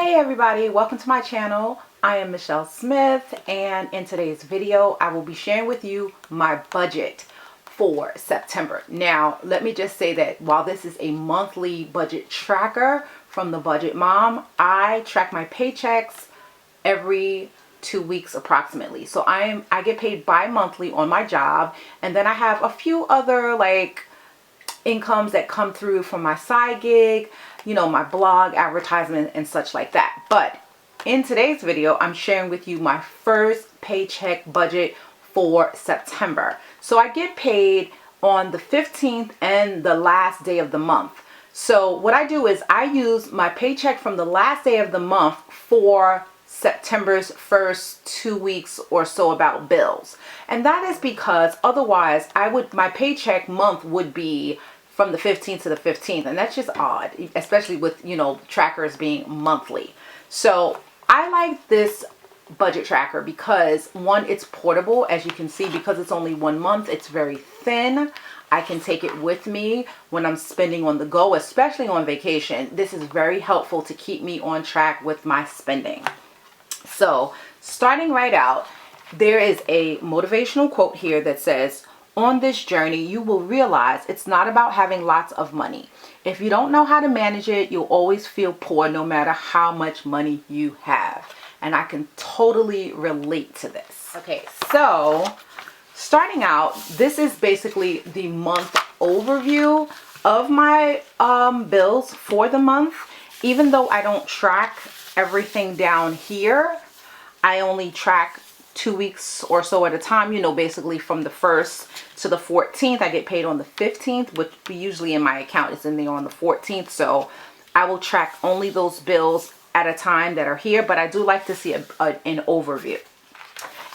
Hey everybody, welcome to my channel. I am Michelle Smith, and in today's video I will be sharing with you my budget for September. Now let me just say that while this is a monthly budget tracker from the Budget Mom, I track my paychecks every 2 weeks approximately. So I get paid bi-monthly on my job, and then I have a few other incomes that come through from my side gig, you know, my blog, advertisement, and such like that. But in today's video, I'm sharing with you my first paycheck budget for September. So I get paid on the 15th and the last day of the month. So what I do is I use my paycheck from the last day of the month for September's first 2 weeks or so about bills. And that is because otherwise my paycheck month would be from the 15th to the 15th, and that's just odd, especially with, you know, trackers being monthly. So I like this budget tracker because, one, it's portable. As you can see, because it's only 1 month, it's very thin. I can take it with me when I'm spending on the go, especially on vacation. This is very helpful to keep me on track with my spending. So starting right out, there is a motivational quote here that says, "On this journey, you will realize it's not about having lots of money. If you don't know how to manage it, you'll always feel poor no matter how much money you have." And I can totally relate to this. Okay, so starting out, this is basically the month overview of my bills for the month. Even though I don't track everything down here, I only track 2 weeks or so at a time, you know, basically from the 1st to the 14th. I get paid on the 15th, which usually in my account is in there on the 14th. So I will track only those bills at a time that are here, but I do like to see an overview.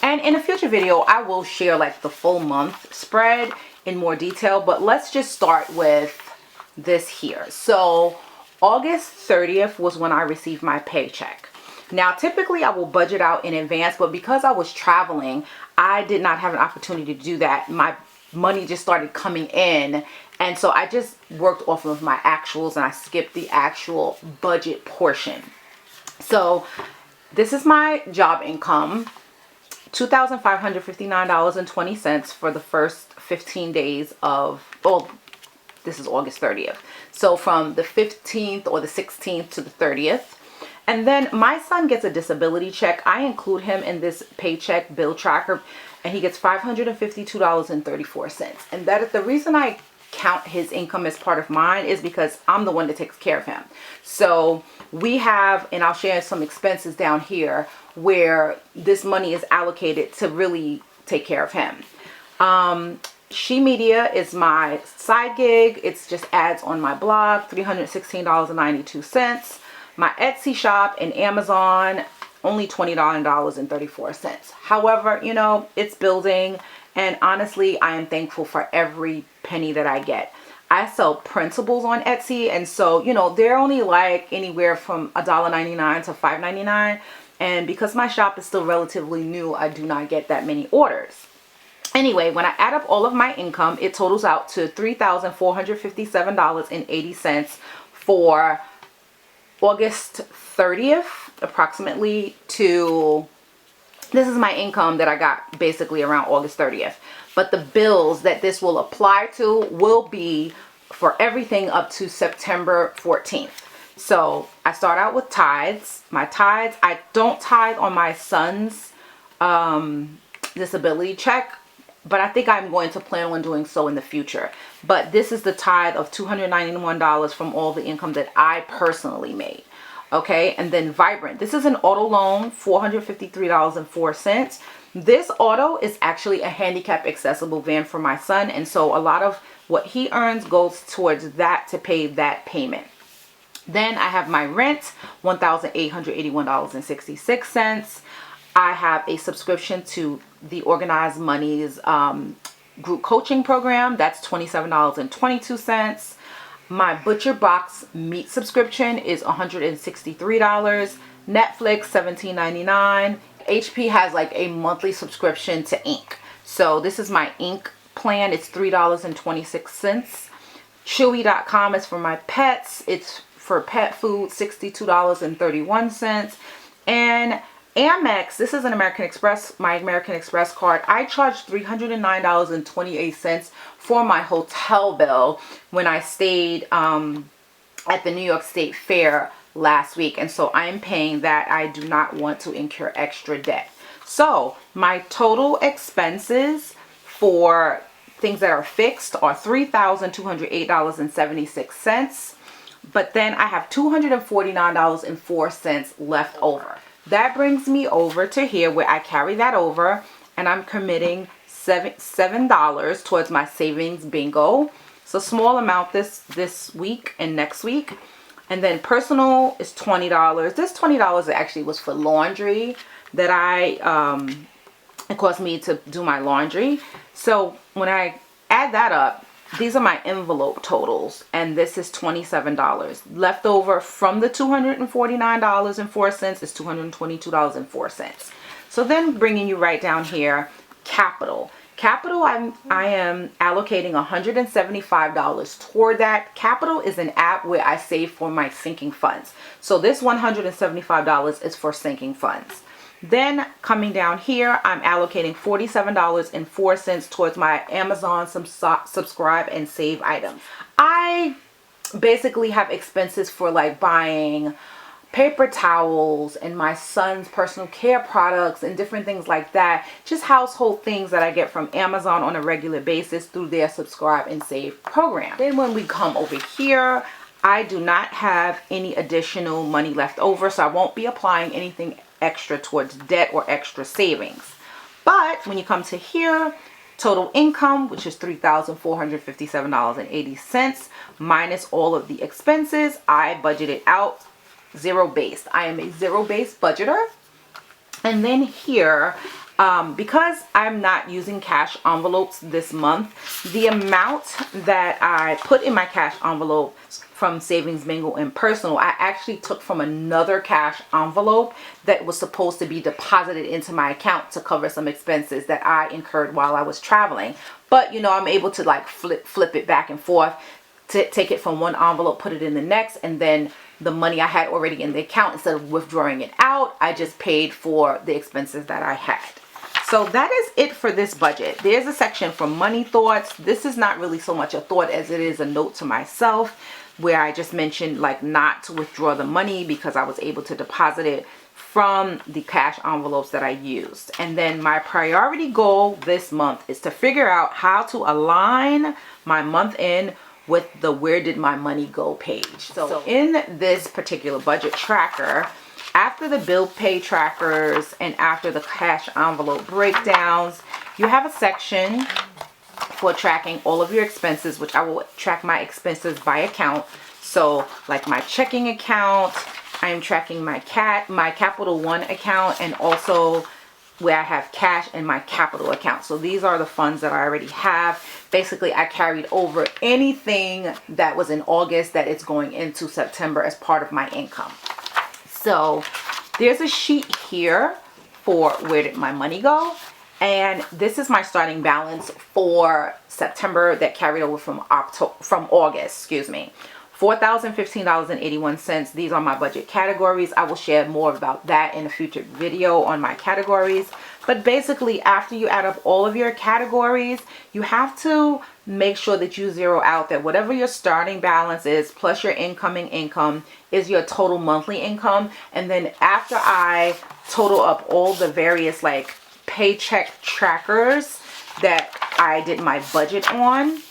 And in a future video, I will share like the full month spread in more detail, but let's just start with this here. So August 30th was when I received my paycheck. Now, typically I will budget out in advance, but because I was traveling, I did not have an opportunity to do that. My money just started coming in, and so I just worked off of my actuals and I skipped the actual budget portion. So this is my job income, $2,559.20 for the first 15 days of, oh, this is August 30th. So from the 15th or the 16th to the 30th. And then my son gets a disability check. I include him in this paycheck bill tracker, and he gets $552.34. And that is the reason I count his income as part of mine, is because I'm the one that takes care of him. So we have, and I'll share some expenses down here where this money is allocated to really take care of him. She Media is my side gig. It's just ads on my blog, $316.92. My Etsy shop and Amazon, only $29.34. However, you know, it's building, and honestly, I am thankful for every penny that I get. I sell printables on Etsy, and so, you know, they're only like anywhere from $1.99 to $5.99, and because my shop is still relatively new, I do not get that many orders. Anyway, when I add up all of my income, it totals out to $3,457.80 for August 30th, approximately, to, this is my income that I got basically around August 30th. But the bills that this will apply to will be for everything up to September 14th. So I start out with tithes. My tithes, I don't tithe on my son's disability check, but I think I'm going to plan on doing so in the future. But this is the tithe of $291 from all the income that I personally made. Okay, and then Vibrant. This is an auto loan, $453.04. This auto is actually a handicap accessible van for my son, and so a lot of what he earns goes towards that to pay that payment. Then I have my rent, $1,881.66. I have a subscription to the Organized Money's group coaching program. That's $27.22. My Butcher Box meat subscription is $163. Netflix, $17.99. HP has like a monthly subscription to ink. So this is my ink plan. It's $3.26. Chewy.com is for my pets. It's for pet food, $62.31. And Amex, this is an American Express, my American Express card. I charged $309.28 for my hotel bill when I stayed at the New York State Fair last week. And so I'm paying that. I do not want to incur extra debt. So my total expenses for things that are fixed are $3,208.76. But then I have $249.04 left over. That brings me over to here where I carry that over, and I'm committing $7 towards my savings bingo. So small amount this week and next week. And then personal is $20. This $20 actually was for laundry that it cost me to do my laundry. So when I add that up, these are my envelope totals, and this is $27. Left over from the $249.04 is $222.04. So then bringing you right down here, capital. Capital, I am allocating $175 toward that. Capital is an app where I save for my sinking funds. So this $175 is for sinking funds. Then coming down here, I'm allocating $47.04 towards my Amazon subscribe and save items. I basically have expenses for like buying paper towels and my son's personal care products and different things like that. Just household things that I get from Amazon on a regular basis through their subscribe and save program. Then when we come over here, I do not have any additional money left over, so I won't be applying anything extra towards debt or extra savings. But when you come to here, total income, which is $3,457.80 minus all of the expenses, I budgeted out zero-based. I am a zero-based budgeter. And then here, because I'm not using cash envelopes this month, the amount that I put in my cash envelopes from savings bingo and personal, I actually took from another cash envelope that was supposed to be deposited into my account to cover some expenses that I incurred while I was traveling. But you know, I'm able to like flip it back and forth, to take it from one envelope, put it in the next, and then the money I had already in the account, instead of withdrawing it out, I just paid for the expenses that I had. So that is it for this budget. There's a section for money thoughts. This is not really so much a thought as it is a note to myself, where I just mentioned like not to withdraw the money because I was able to deposit it from the cash envelopes that I used. And then my priority goal this month is to figure out how to align my month end with the where did my money go page. So in this particular budget tracker, after the bill pay trackers and after the cash envelope breakdowns, you have a section for tracking all of your expenses, which I will track my expenses by account. So like my checking account, I'm tracking my Capital One account, and also where I have cash in my capital account. So these are the funds that I already have. Basically, I carried over anything that was in August that is going into September as part of my income. So there's a sheet here for where did my money go. And this is my starting balance for September that carried over from August, excuse me. $4,015.81. These are my budget categories. I will share more about that in a future video on my categories. But basically, after you add up all of your categories, you have to make sure that you zero out that whatever your starting balance is plus your incoming income is your total monthly income. And then after I total up all the various like paycheck trackers that I did my budget on,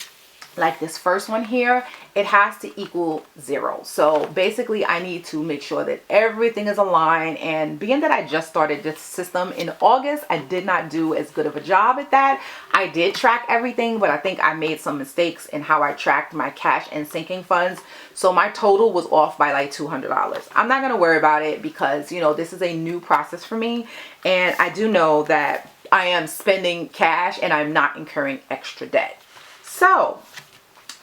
like this first one here, it has to equal 0. So basically I need to make sure that everything is aligned, and being that I just started this system in August, I did not do as good of a job at that. I did track everything, but I think I made some mistakes in how I tracked my cash and sinking funds. So my total was off by like $200. I'm not going to worry about it because, you know, this is a new process for me, and I do know that I am spending cash and I'm not incurring extra debt. So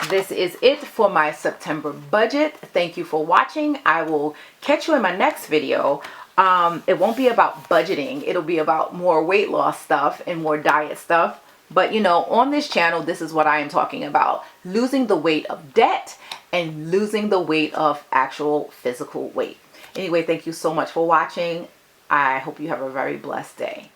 this is it for my September budget. Thank you for watching. I will catch you in my next video. It won't be about budgeting. It'll be about more weight loss stuff and more diet stuff. But you know, on this channel, this is what I am talking about: losing the weight of debt and losing the weight of actual physical weight. Anyway, thank you so much for watching. I hope you have a very blessed day.